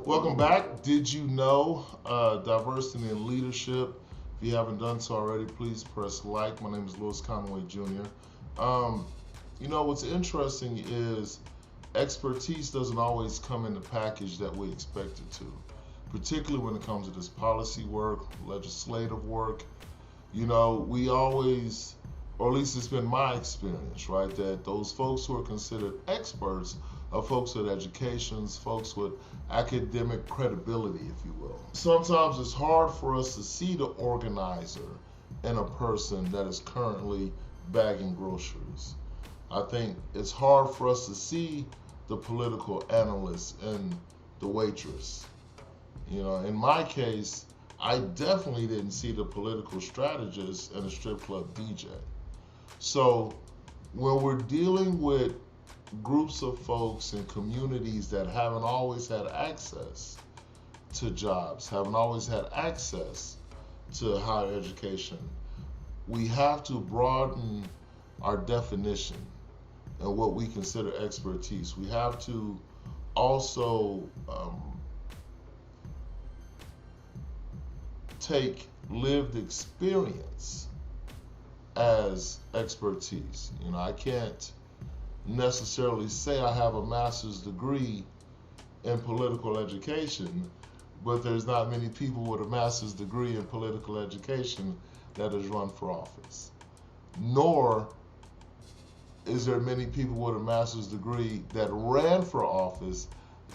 Welcome back. Did you know diversity in leadership? If you haven't done so already, please press like. My name is Conway Jr. Um, what's interesting is expertise doesn't always come in the package that we expect it to, particularly when it comes to this policy work, legislative work. We always, or at least it's been my experience, right, that those folks who are considered experts are folks with educations, folks with academic credibility, if you will. Sometimes it's hard for us to see the organizer in a person that is currently bagging groceries. I think it's hard for us to see the political analyst and the waitress. In my case, I definitely didn't see the political strategist and the strip club DJ. So when we're dealing with groups of folks and communities that haven't always had access to jobs, haven't always had access to higher education, we have to broaden our definition and what we consider expertise. We have to also take lived experience as expertise. I can't necessarily say I have a master's degree in political education, but there's not many people with a master's degree in political education that has run for office. Nor is there many people with a master's degree that ran for office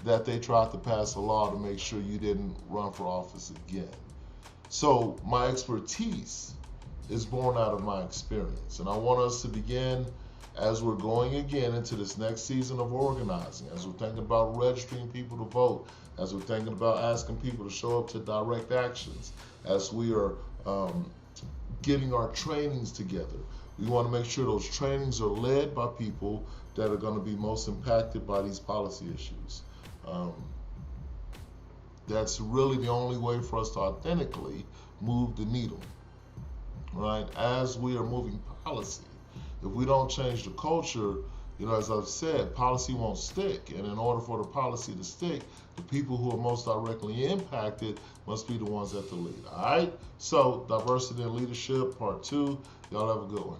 that they tried to pass a law to make sure you didn't run for office again. So my expertise is born out of my experience. And I want us to begin, as we're going again into this next season of organizing, as we're thinking about registering people to vote, as we're thinking about asking people to show up to direct actions, as we are getting our trainings together, we want to make sure those trainings are led by people that are going to be most impacted by these policy issues. That's really the only way for us to authentically move the needle, right? As we are moving policy, if we don't change the culture, as I've said, policy won't stick. And in order for the policy to stick, the people who are most directly impacted must be the ones at the lead. All right? So, diversity in leadership, part 2. Y'all have a good one.